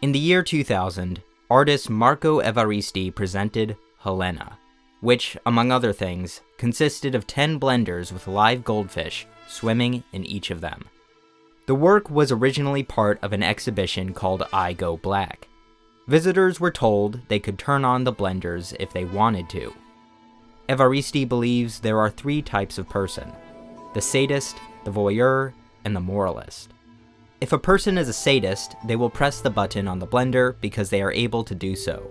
In the year 2000, artist Marco Evaristi presented Helena, which, among other things, consisted of 10 blenders with live goldfish swimming in each of them. The work was originally part of an exhibition called I Go Black. Visitors were told they could turn on the blenders if they wanted to. Evaristi believes there are 3 types of person: the sadist, the voyeur, and the moralist. If a person is a sadist, they will press the button on the blender because they are able to do so.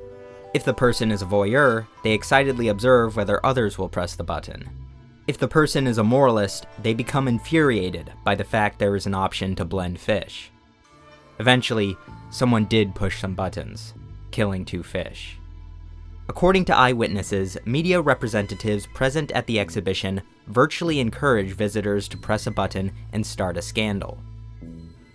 If the person is a voyeur, they excitedly observe whether others will press the button. If the person is a moralist, they become infuriated by the fact there is an option to blend fish. Eventually, someone did push some buttons, killing 2 fish. According to eyewitnesses, media representatives present at the exhibition virtually encouraged visitors to press a button and start a scandal.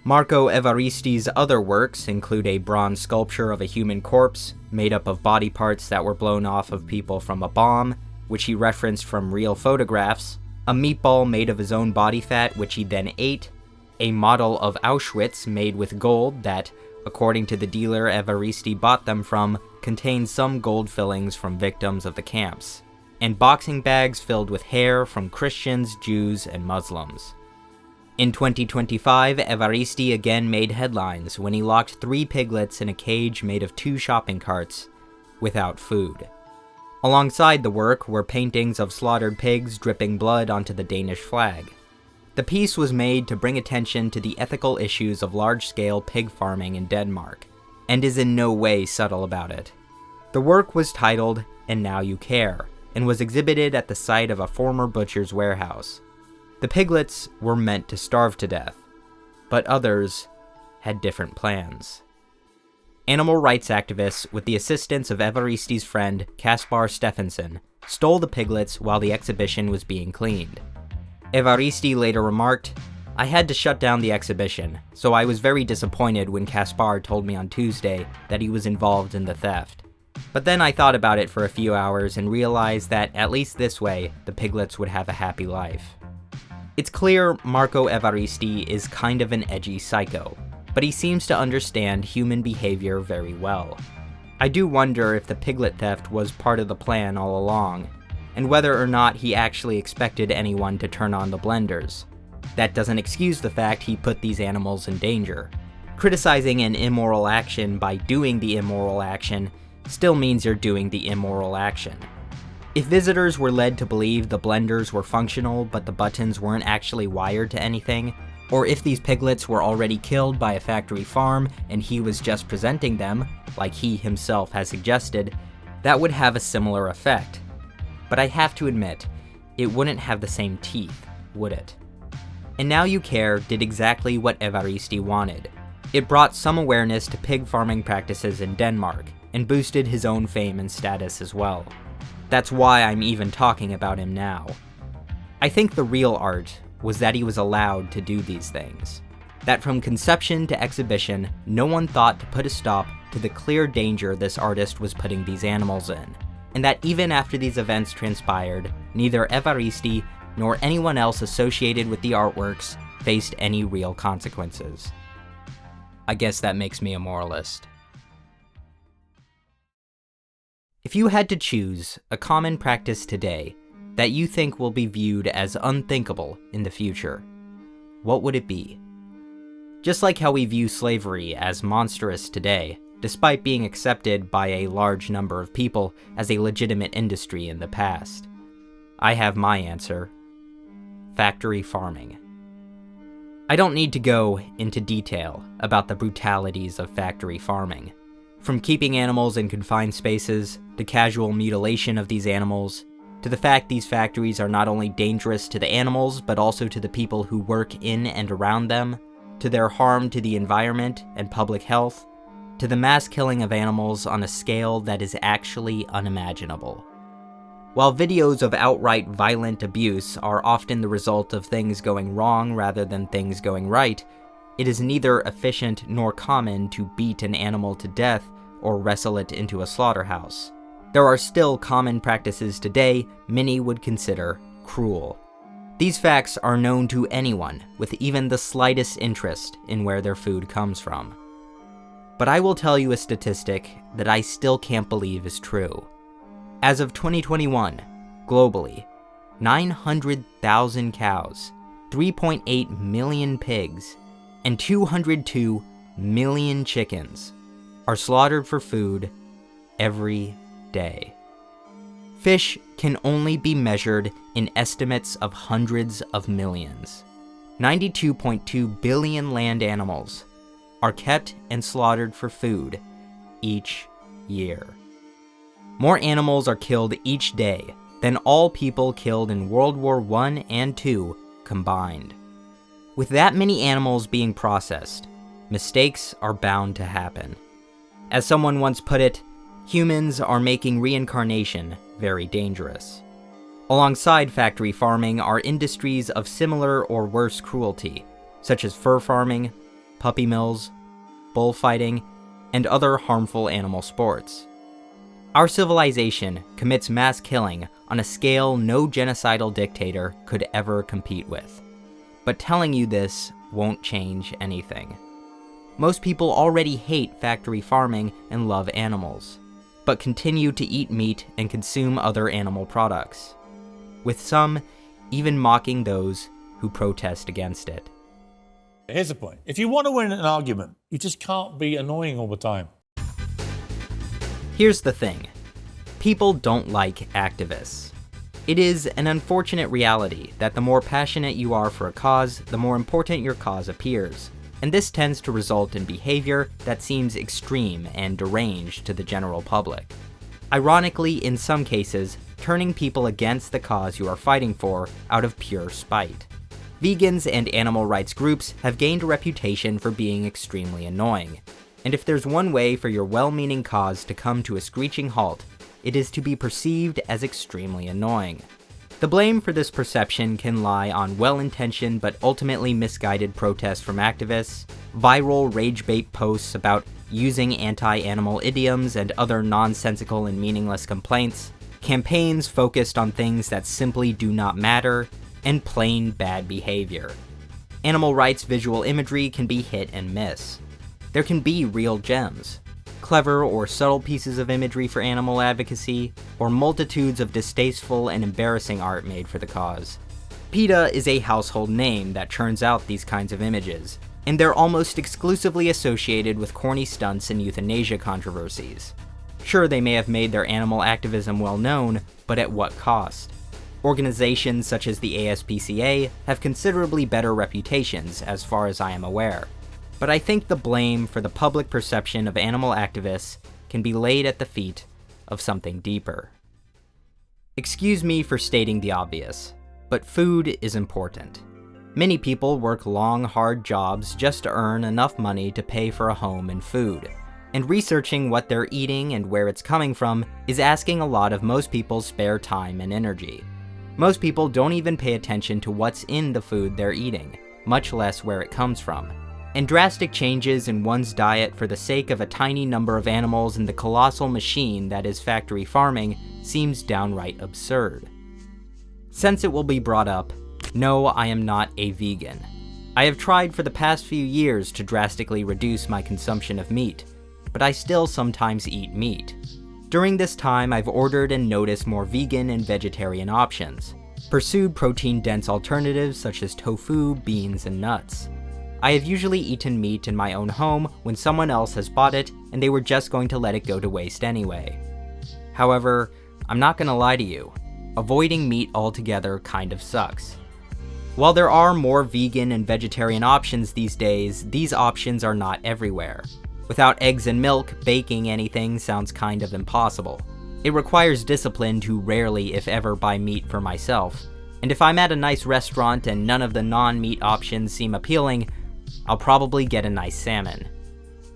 Marco Evaristi's other works include a bronze sculpture of a human corpse made up of body parts that were blown off of people from a bomb, which he referenced from real photographs, a meatball made of his own body fat which he then ate, a model of Auschwitz made with gold that, according to the dealer Evaristi bought them from, contained some gold fillings from victims of the camps, and boxing bags filled with hair from Christians, Jews, and Muslims. In 2025, Evaristi again made headlines when he locked 3 piglets in a cage made of 2 shopping carts, without food. Alongside the work were paintings of slaughtered pigs dripping blood onto the Danish flag. The piece was made to bring attention to the ethical issues of large-scale pig farming in Denmark, and is in no way subtle about it. The work was titled "And Now You Care," and was exhibited at the site of a former butcher's warehouse. The piglets were meant to starve to death, but others had different plans. Animal rights activists, with the assistance of Evaristi's friend Caspar Steffensen, stole the piglets while the exhibition was being cleaned. Evaristi later remarked, "I had to shut down the exhibition, so I was very disappointed when Caspar told me on Tuesday that he was involved in the theft. But then I thought about it for a few hours and realized that at least this way, the piglets would have a happy life." It's clear Marco Evaristi is kind of an edgy psycho, but he seems to understand human behavior very well. I do wonder if the piglet theft was part of the plan all along, and whether or not he actually expected anyone to turn on the blenders. That doesn't excuse the fact he put these animals in danger. Criticizing an immoral action by doing the immoral action still means you're doing the immoral action. If visitors were led to believe the blenders were functional but the buttons weren't actually wired to anything, or if these piglets were already killed by a factory farm and he was just presenting them, like he himself has suggested, that would have a similar effect. But I have to admit, it wouldn't have the same teeth, would it? And Now You Care did exactly what Evaristi wanted. It brought some awareness to pig farming practices in Denmark, and boosted his own fame and status as well. That's why I'm even talking about him now. I think the real art was that he was allowed to do these things. That from conception to exhibition, no one thought to put a stop to the clear danger this artist was putting these animals in. And that even after these events transpired, neither Evaristi nor anyone else associated with the artworks faced any real consequences. I guess that makes me a moralist. If you had to choose a common practice today that you think will be viewed as unthinkable in the future, what would it be? Just like how we view slavery as monstrous today, despite being accepted by a large number of people as a legitimate industry in the past. I have my answer: factory farming. I don't need to go into detail about the brutalities of factory farming. From keeping animals in confined spaces, to casual mutilation of these animals, to the fact these factories are not only dangerous to the animals, but also to the people who work in and around them, to their harm to the environment and public health, to the mass killing of animals on a scale that is actually unimaginable. While videos of outright violent abuse are often the result of things going wrong rather than things going right, it is neither efficient nor common to beat an animal to death or wrestle it into a slaughterhouse. There are still common practices today many would consider cruel. These facts are known to anyone with even the slightest interest in where their food comes from. But I will tell you a statistic that I still can't believe is true. As of 2021, globally, 900,000 cows, 3.8 million pigs, and 202 million chickens are slaughtered for food every day. Fish can only be measured in estimates of hundreds of millions. 92.2 billion land animals are kept and slaughtered for food each year. More animals are killed each day than all people killed in World War I and II combined. With that many animals being processed, mistakes are bound to happen. As someone once put it, humans are making reincarnation very dangerous. Alongside factory farming are industries of similar or worse cruelty, such as fur farming, puppy mills, bullfighting, and other harmful animal sports. Our civilization commits mass killing on a scale no genocidal dictator could ever compete with. But telling you this won't change anything. Most people already hate factory farming and love animals, but continue to eat meat and consume other animal products, with some even mocking those who protest against it. Here's the point. If you want to win an argument, you just can't be annoying all the time. Here's the thing. People don't like activists. It is an unfortunate reality that the more passionate you are for a cause, the more important your cause appears, and this tends to result in behavior that seems extreme and deranged to the general public. Ironically, in some cases, turning people against the cause you are fighting for out of pure spite. Vegans and animal rights groups have gained a reputation for being extremely annoying, and if there's one way for your well-meaning cause to come to a screeching halt, it is to be perceived as extremely annoying. The blame for this perception can lie on well-intentioned but ultimately misguided protests from activists, viral rage-bait posts about using anti-animal idioms and other nonsensical and meaningless complaints, campaigns focused on things that simply do not matter, and plain bad behavior. Animal rights visual imagery can be hit and miss. There can be real gems, clever or subtle pieces of imagery for animal advocacy, or multitudes of distasteful and embarrassing art made for the cause. PETA is a household name that churns out these kinds of images, and they're almost exclusively associated with corny stunts and euthanasia controversies. Sure, they may have made their animal activism well known, but at what cost? Organizations such as the ASPCA have considerably better reputations as far as I am aware. But I think the blame for the public perception of animal activists can be laid at the feet of something deeper. Excuse me for stating the obvious, but food is important. Many people work long, hard jobs just to earn enough money to pay for a home and food, and researching what they're eating and where it's coming from is asking a lot of most people's spare time and energy. Most people don't even pay attention to what's in the food they're eating, much less where it comes from. And drastic changes in one's diet for the sake of a tiny number of animals in the colossal machine that is factory farming seems downright absurd. Since it will be brought up, no, I am not a vegan. I have tried for the past few years to drastically reduce my consumption of meat, but I still sometimes eat meat. During this time, I've ordered and noticed more vegan and vegetarian options, pursued protein-dense alternatives such as tofu, beans, and nuts. I have usually eaten meat in my own home when someone else has bought it and they were just going to let it go to waste anyway. However, I'm not gonna lie to you, avoiding meat altogether kind of sucks. While there are more vegan and vegetarian options these days, these options are not everywhere. Without eggs and milk, baking anything sounds kind of impossible. It requires discipline to rarely, if ever, buy meat for myself, and if I'm at a nice restaurant and none of the non-meat options seem appealing, I'll probably get a nice salmon.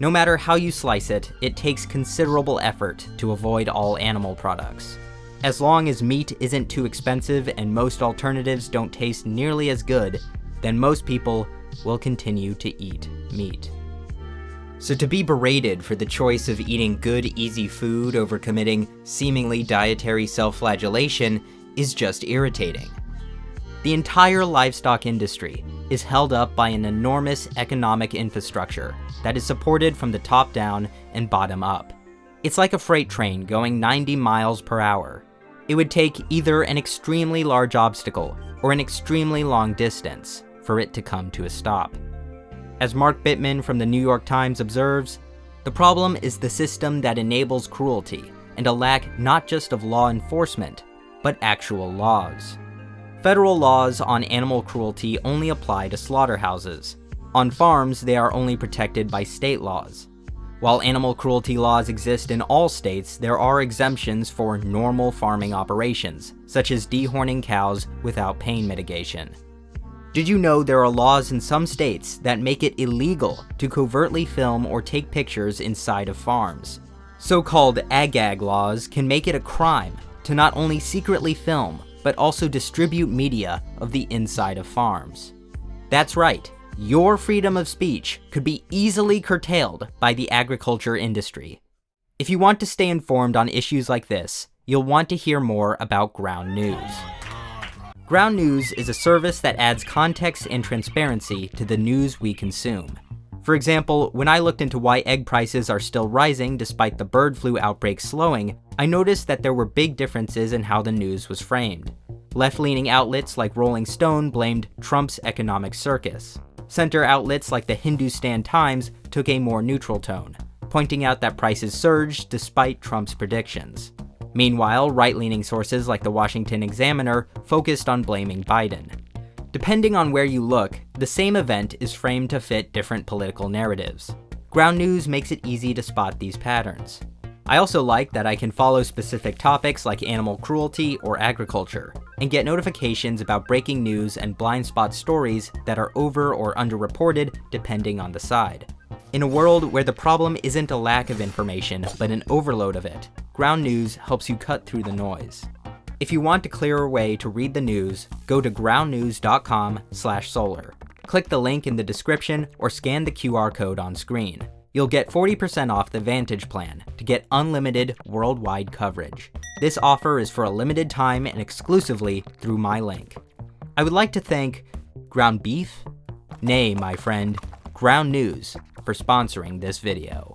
No matter how you slice it, it takes considerable effort to avoid all animal products. As long as meat isn't too expensive and most alternatives don't taste nearly as good, then most people will continue to eat meat. So to be berated for the choice of eating good, easy food over committing seemingly dietary self-flagellation is just irritating. The entire livestock industry is held up by an enormous economic infrastructure that is supported from the top down and bottom up. It's like a freight train going 90 miles per hour. It would take either an extremely large obstacle or an extremely long distance for it to come to a stop. As Mark Bittman from the New York Times observes, the problem is the system that enables cruelty and a lack not just of law enforcement, but actual laws. Federal laws on animal cruelty only apply to slaughterhouses. On farms, they are only protected by state laws. While animal cruelty laws exist in all states, there are exemptions for normal farming operations, such as dehorning cows without pain mitigation. Did you know there are laws in some states that make it illegal to covertly film or take pictures inside of farms? So-called ag laws can make it a crime to not only secretly film, but also distribute media of the inside of farms. That's right. Your freedom of speech could be easily curtailed by the agriculture industry. If you want to stay informed on issues like this, you'll want to hear more about Ground News. Ground News is a service that adds context and transparency to the news we consume. For example, when I looked into why egg prices are still rising despite the bird flu outbreak slowing, I noticed that there were big differences in how the news was framed. Left-leaning outlets like Rolling Stone blamed Trump's economic circus. Center outlets like the Hindustan Times took a more neutral tone, pointing out that prices surged despite Trump's predictions. Meanwhile, right-leaning sources like the Washington Examiner focused on blaming Biden. Depending on where you look, the same event is framed to fit different political narratives. Ground News makes it easy to spot these patterns. I also like that I can follow specific topics like animal cruelty or agriculture, and get notifications about breaking news and blind spot stories that are over or underreported depending on the side. In a world where the problem isn't a lack of information, but an overload of it, Ground News helps you cut through the noise. If you want a clearer way to read the news, go to groundnews.com/solar. Click the link in the description or scan the QR code on screen. You'll get 40% off the Vantage plan to get unlimited worldwide coverage. This offer is for a limited time and exclusively through my link. I would like to thank Ground Beef? Nay, my friend, Ground News for sponsoring this video.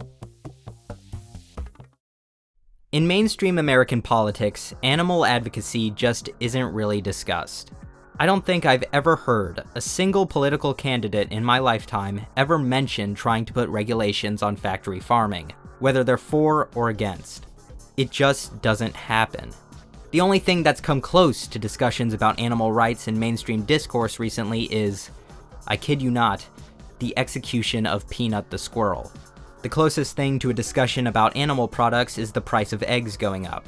In mainstream American politics, animal advocacy just isn't really discussed. I don't think I've ever heard a single political candidate in my lifetime ever mention trying to put regulations on factory farming, whether they're for or against. It just doesn't happen. The only thing that's come close to discussions about animal rights in mainstream discourse recently is, I kid you not, the execution of Peanut the squirrel. The closest thing to a discussion about animal products is the price of eggs going up.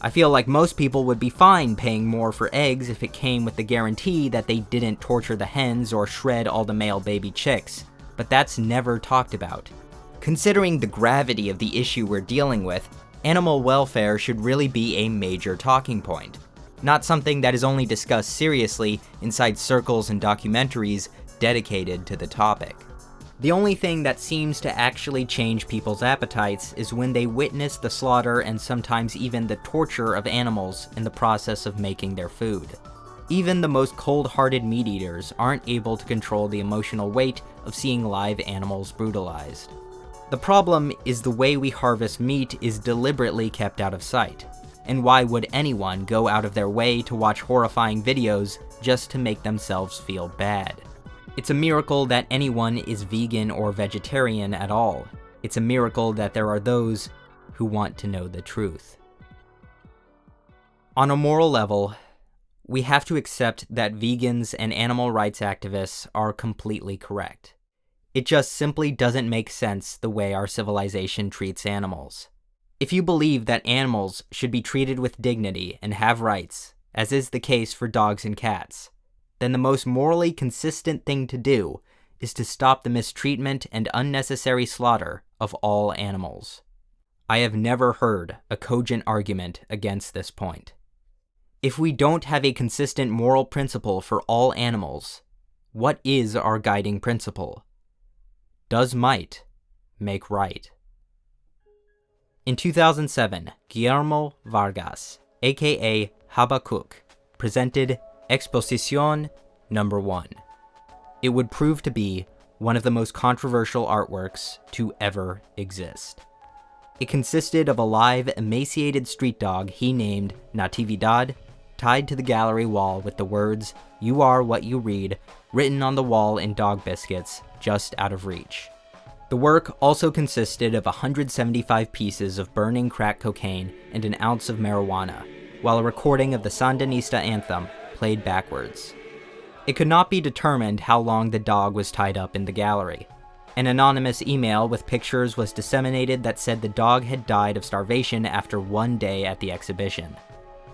I feel like most people would be fine paying more for eggs if it came with the guarantee that they didn't torture the hens or shred all the male baby chicks, but that's never talked about. Considering the gravity of the issue we're dealing with, animal welfare should really be a major talking point, not something that is only discussed seriously inside circles and documentaries dedicated to the topic. The only thing that seems to actually change people's appetites is when they witness the slaughter and sometimes even the torture of animals in the process of making their food. Even the most cold-hearted meat eaters aren't able to control the emotional weight of seeing live animals brutalized. The problem is the way we harvest meat is deliberately kept out of sight. And why would anyone go out of their way to watch horrifying videos just to make themselves feel bad? It's a miracle that anyone is vegan or vegetarian at all. It's a miracle that there are those who want to know the truth. On a moral level, we have to accept that vegans and animal rights activists are completely correct. It just simply doesn't make sense the way our civilization treats animals. If you believe that animals should be treated with dignity and have rights, as is the case for dogs and cats, then the most morally consistent thing to do is to stop the mistreatment and unnecessary slaughter of all animals. I have never heard a cogent argument against this point. If we don't have a consistent moral principle for all animals, what is our guiding principle? Does might make right? In 2007, Guillermo Vargas, aka Habacuc, presented Exposición number 1. it would prove to be one of the most controversial artworks to ever exist. It consisted of a live, emaciated street dog he named Natividad, tied to the gallery wall with the words, "You are what you read," written on the wall in dog biscuits, just out of reach. The work also consisted of 175 pieces of burning crack cocaine and an ounce of marijuana, while a recording of the Sandinista anthem played backwards. It could not be determined how long the dog was tied up in the gallery. An anonymous email with pictures was disseminated that said the dog had died of starvation after 1 day at the exhibition.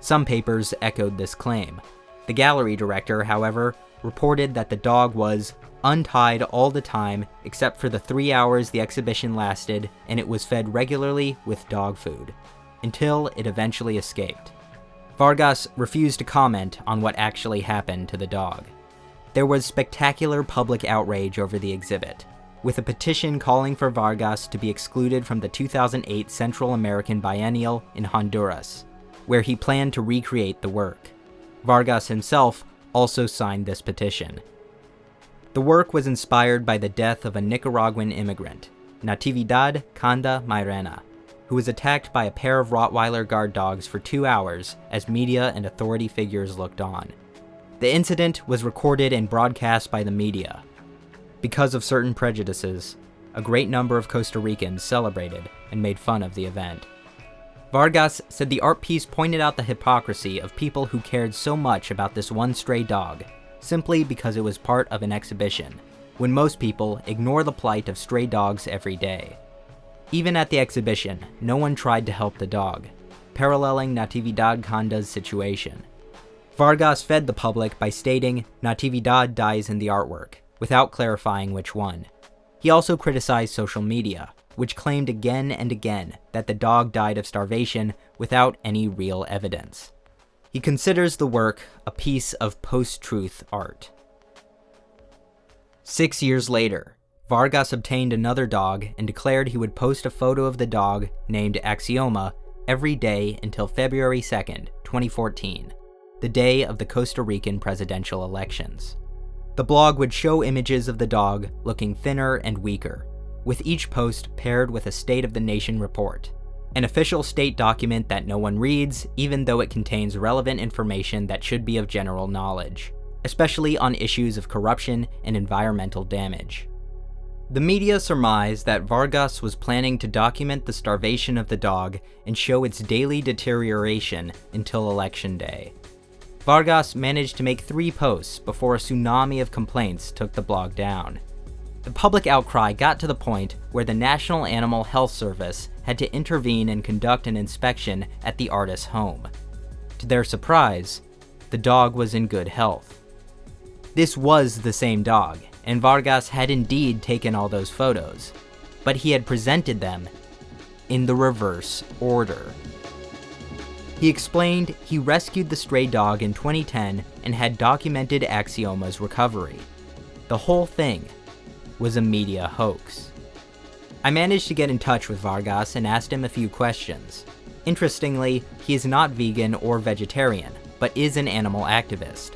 Some papers echoed this claim. The gallery director, however, reported that the dog was untied all the time except for the 3 hours the exhibition lasted, and it was fed regularly with dog food, until it eventually escaped. Vargas refused to comment on what actually happened to the dog. There was spectacular public outrage over the exhibit, with a petition calling for Vargas to be excluded from the 2008 Central American Biennial in Honduras, where he planned to recreate the work. Vargas himself also signed this petition. The work was inspired by the death of a Nicaraguan immigrant, Natividad Canda Mairena, who was attacked by a pair of Rottweiler guard dogs for 2 hours as media and authority figures looked on. The incident was recorded and broadcast by the media. Because of certain prejudices, a great number of Costa Ricans celebrated and made fun of the event. Vargas said the art piece pointed out the hypocrisy of people who cared so much about this one stray dog, simply because it was part of an exhibition, when most people ignore the plight of stray dogs every day. Even at the exhibition, no one tried to help the dog, paralleling Natividad Canda's situation. Vargas fed the public by stating Natividad dies in the artwork, without clarifying which one. He also criticized social media, which claimed again and again that the dog died of starvation without any real evidence. He considers the work a piece of post-truth art. 6 years later, Vargas obtained another dog and declared he would post a photo of the dog, named Axioma, every day until February 2nd, 2014, the day of the Costa Rican presidential elections. The blog would show images of the dog looking thinner and weaker, with each post paired with a State of the Nation report, an official state document that no one reads, even though it contains relevant information that should be of general knowledge, especially on issues of corruption and environmental damage. The media surmised that Vargas was planning to document the starvation of the dog and show its daily deterioration until Election Day. Vargas managed to make 3 posts before a tsunami of complaints took the blog down. The public outcry got to the point where the National Animal Health Service had to intervene and conduct an inspection at the artist's home. To their surprise, the dog was in good health. This was the same dog, and Vargas had indeed taken all those photos, but he had presented them in the reverse order. He explained he rescued the stray dog in 2010 and had documented Axioma's recovery. The whole thing was a media hoax. I managed to get in touch with Vargas and asked him a few questions. Interestingly, he is not vegan or vegetarian, but is an animal activist.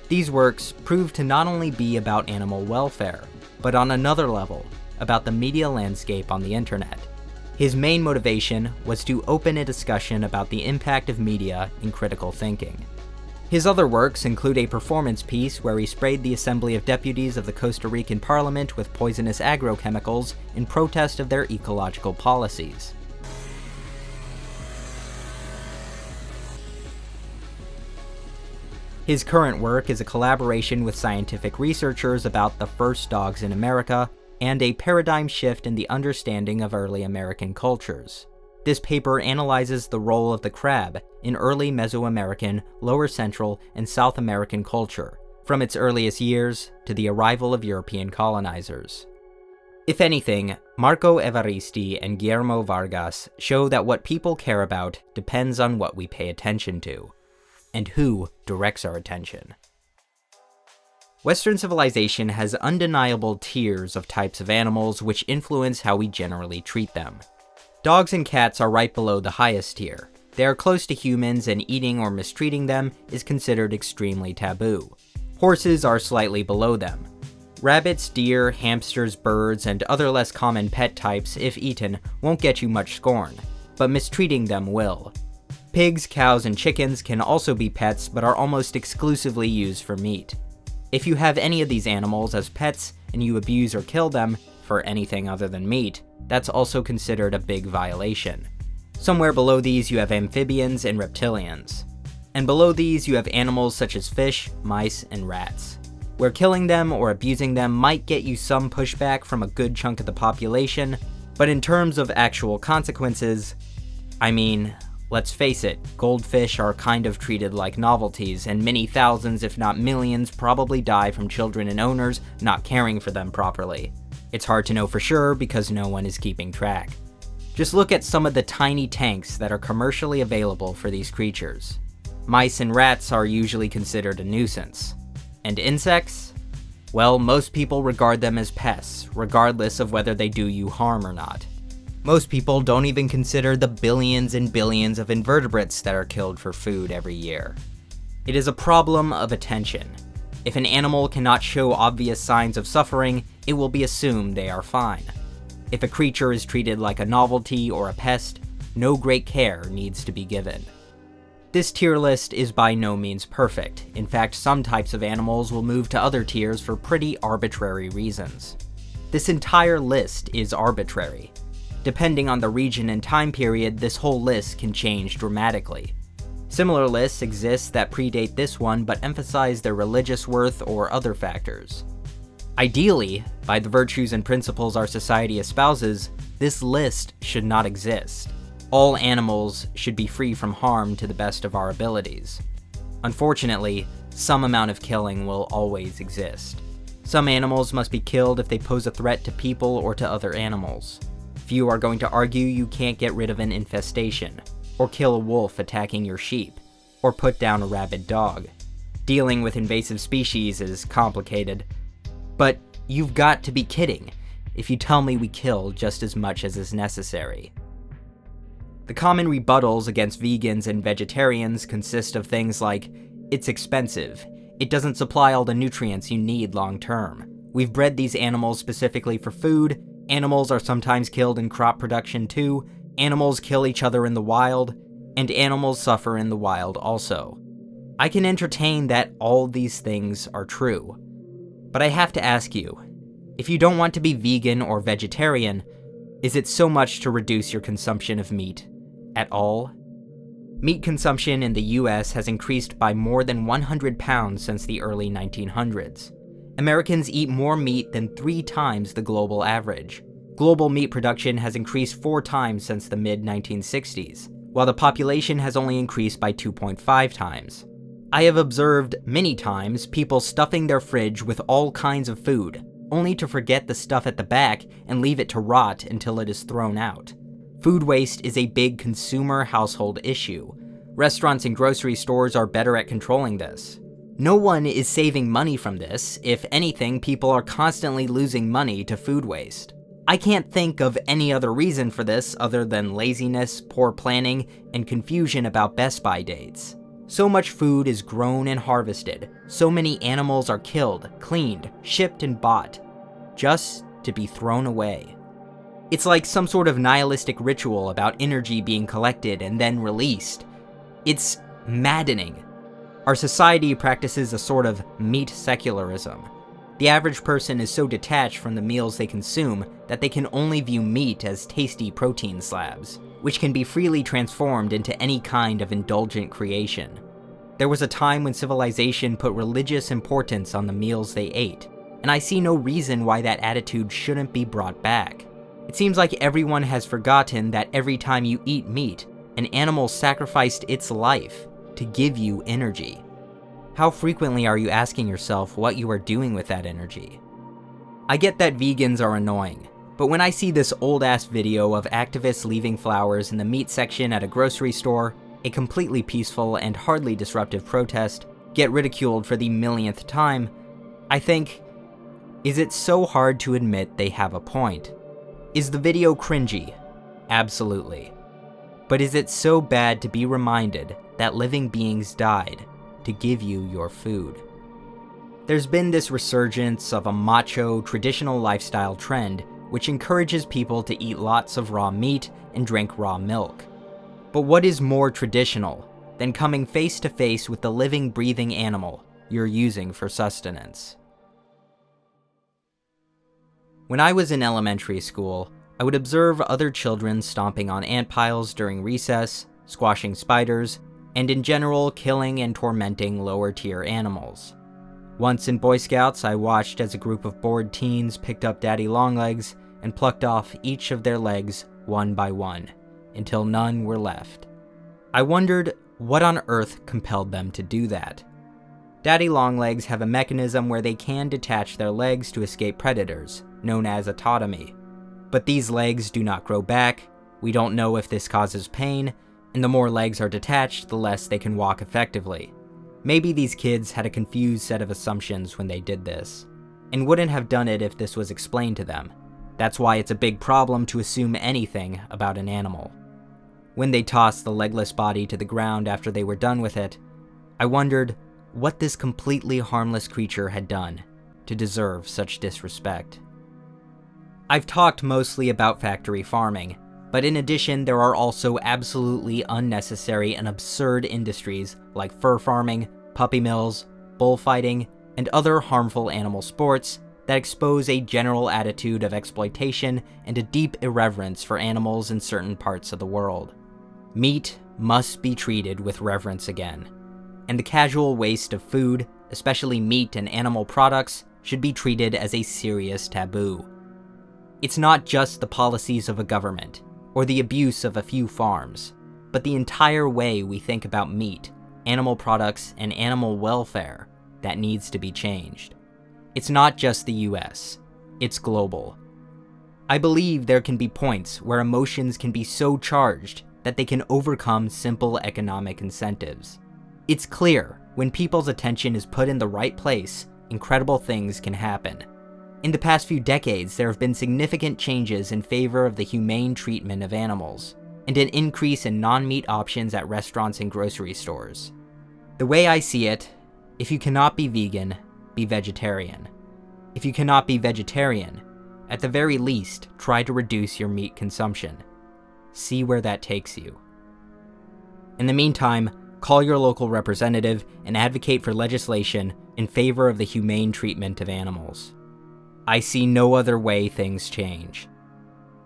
These works prove to not only be about animal welfare, but on another level, about the media landscape on the internet. His main motivation was to open a discussion about the impact of media in critical thinking. His other works include a performance piece where he sprayed the Assembly of Deputies of the Costa Rican Parliament with poisonous agrochemicals in protest of their ecological policies. His current work is a collaboration with scientific researchers about the first dogs in America, and a paradigm shift in the understanding of early American cultures. This paper analyzes the role of the crab in early Mesoamerican, Lower Central, and South American culture, from its earliest years to the arrival of European colonizers. If anything, Marco Evaristi and Guillermo Vargas show that what people care about depends on what we pay attention to, and who directs our attention. Western civilization has undeniable tiers of types of animals which influence how we generally treat them. Dogs and cats are right below the highest tier. They are close to humans, and eating or mistreating them is considered extremely taboo. Horses are slightly below them. Rabbits, deer, hamsters, birds, and other less common pet types, if eaten, won't get you much scorn, but mistreating them will. Pigs, cows, and chickens can also be pets but are almost exclusively used for meat. If you have any of these animals as pets and you abuse or kill them for anything other than meat, that's also considered a big violation. Somewhere below these you have amphibians and reptilians. And below these you have animals such as fish, mice, and rats, where killing them or abusing them might get you some pushback from a good chunk of the population, but in terms of actual consequences, I mean, let's face it, goldfish are kind of treated like novelties, and many thousands, if not millions, probably die from children and owners not caring for them properly. It's hard to know for sure because no one is keeping track. Just look at some of the tiny tanks that are commercially available for these creatures. Mice and rats are usually considered a nuisance. And insects? Well, most people regard them as pests, regardless of whether they do you harm or not. Most people don't even consider the billions and billions of invertebrates that are killed for food every year. It is a problem of attention. If an animal cannot show obvious signs of suffering, it will be assumed they are fine. If a creature is treated like a novelty or a pest, no great care needs to be given. This tier list is by no means perfect. In fact, some types of animals will move to other tiers for pretty arbitrary reasons. This entire list is arbitrary. Depending on the region and time period, this whole list can change dramatically. Similar lists exist that predate this one but emphasize their religious worth or other factors. Ideally, by the virtues and principles our society espouses, this list should not exist. All animals should be free from harm to the best of our abilities. Unfortunately, some amount of killing will always exist. Some animals must be killed if they pose a threat to people or to other animals. Few are going to argue you can't get rid of an infestation, or kill a wolf attacking your sheep, or put down a rabid dog. Dealing with invasive species is complicated, but you've got to be kidding if you tell me we kill just as much as is necessary. The common rebuttals against vegans and vegetarians consist of things like, it's expensive, it doesn't supply all the nutrients you need long term, we've bred these animals specifically for food, animals are sometimes killed in crop production too, animals kill each other in the wild, and animals suffer in the wild also. I can entertain that all these things are true, but I have to ask you, if you don't want to be vegan or vegetarian, is it so much to reduce your consumption of meat at all? Meat consumption in the US has increased by more than 100 pounds since the early 1900s. Americans eat more meat than 3 times the global average. Global meat production has increased 4 times since the mid-1960s, while the population has only increased by 2.5 times. I have observed many times people stuffing their fridge with all kinds of food, only to forget the stuff at the back and leave it to rot until it is thrown out. Food waste is a big consumer household issue. Restaurants and grocery stores are better at controlling this. No one is saving money from this. If anything, people are constantly losing money to food waste. I can't think of any other reason for this other than laziness, poor planning, and confusion about Best Buy dates. So much food is grown and harvested, so many animals are killed, cleaned, shipped, and bought, just to be thrown away. It's like some sort of nihilistic ritual about energy being collected and then released. It's maddening. Our society practices a sort of meat secularism. The average person is so detached from the meals they consume that they can only view meat as tasty protein slabs, which can be freely transformed into any kind of indulgent creation. There was a time when civilization put religious importance on the meals they ate, and I see no reason why that attitude shouldn't be brought back. It seems like everyone has forgotten that every time you eat meat, an animal sacrificed its life to give you energy. How frequently are you asking yourself what you are doing with that energy? I get that vegans are annoying, but when I see this old-ass video of activists leaving flowers in the meat section at a grocery store, a completely peaceful and hardly disruptive protest, get ridiculed for the millionth time, I think, is it so hard to admit they have a point? Is the video cringy? Absolutely. But is it so bad to be reminded that living beings died to give you your food? There's been this resurgence of a macho, traditional lifestyle trend which encourages people to eat lots of raw meat and drink raw milk. But what is more traditional than coming face to face with the living, breathing animal you're using for sustenance? When I was in elementary school, I would observe other children stomping on ant piles during recess, squashing spiders, and in general killing and tormenting lower-tier animals. Once in Boy Scouts, I watched as a group of bored teens picked up daddy longlegs and plucked off each of their legs one by one, until none were left. I wondered what on earth compelled them to do that. Daddy longlegs have a mechanism where they can detach their legs to escape predators, known as autotomy. But these legs do not grow back, we don't know if this causes pain, and the more legs are detached, the less they can walk effectively. Maybe these kids had a confused set of assumptions when they did this, and wouldn't have done it if this was explained to them. That's why it's a big problem to assume anything about an animal. When they tossed the legless body to the ground after they were done with it, I wondered what this completely harmless creature had done to deserve such disrespect. I've talked mostly about factory farming, but in addition there are also absolutely unnecessary and absurd industries like fur farming, puppy mills, bullfighting, and other harmful animal sports that expose a general attitude of exploitation and a deep irreverence for animals in certain parts of the world. Meat must be treated with reverence again, and the casual waste of food, especially meat and animal products, should be treated as a serious taboo. It's not just the policies of a government, or the abuse of a few farms, but the entire way we think about meat, animal products, and animal welfare that needs to be changed. It's not just the US, it's global. I believe there can be points where emotions can be so charged that they can overcome simple economic incentives. It's clear when people's attention is put in the right place, incredible things can happen. In the past few decades, there have been significant changes in favor of the humane treatment of animals, and an increase in non-meat options at restaurants and grocery stores. The way I see it, if you cannot be vegan, be vegetarian. If you cannot be vegetarian, at the very least, try to reduce your meat consumption. See where that takes you. In the meantime, call your local representative and advocate for legislation in favor of the humane treatment of animals. I see no other way things change.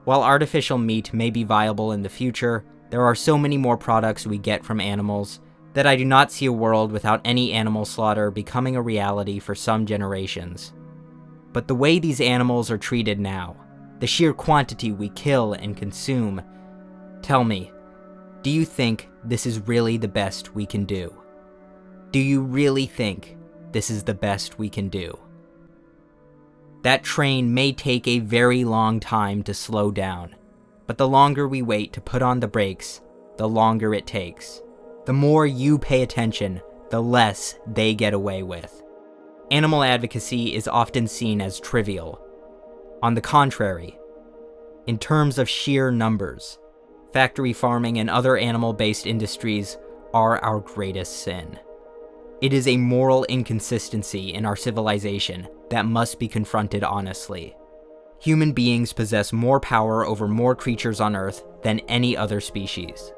While artificial meat may be viable in the future, there are so many more products we get from animals that I do not see a world without any animal slaughter becoming a reality for some generations. But the way these animals are treated now, the sheer quantity we kill and consume, tell me, do you think this is really the best we can do? Do you really think this is the best we can do? That train may take a very long time to slow down, but the longer we wait to put on the brakes, the longer it takes. The more you pay attention, the less they get away with. Animal advocacy is often seen as trivial. On the contrary, in terms of sheer numbers, factory farming and other animal-based industries are our greatest sin. It is a moral inconsistency in our civilization that must be confronted honestly. Human beings possess more power over more creatures on Earth than any other species.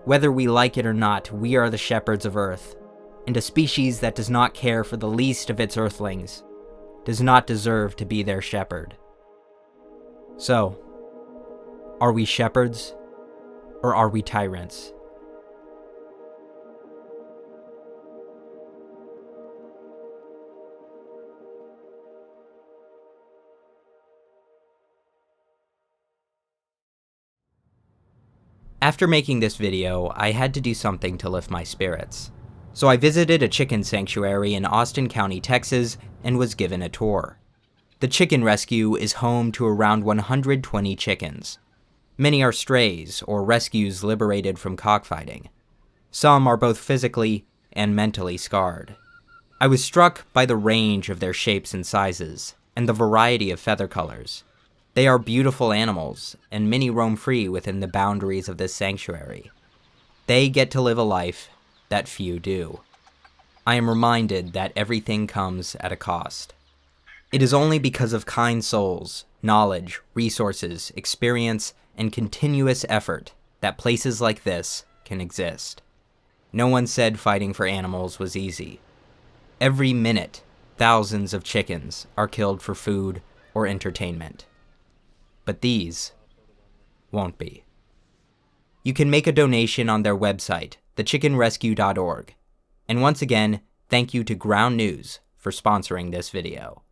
Whether we like it or not, we are the shepherds of Earth, and a species that does not care for the least of its earthlings does not deserve to be their shepherd. So, are we shepherds, or are we tyrants? After making this video, I had to do something to lift my spirits. So I visited a chicken sanctuary in Austin County, Texas, and was given a tour. The chicken rescue is home to around 120 chickens. Many are strays, or rescues liberated from cockfighting. Some are both physically and mentally scarred. I was struck by the range of their shapes and sizes, and the variety of feather colors. They are beautiful animals, and many roam free within the boundaries of this sanctuary. They get to live a life that few do. I am reminded that everything comes at a cost. It is only because of kind souls, knowledge, resources, experience, and continuous effort that places like this can exist. No one said fighting for animals was easy. Every minute, thousands of chickens are killed for food or entertainment. But these won't be. You can make a donation on their website, thechickenrescue.org. And once again, thank you to Ground News for sponsoring this video.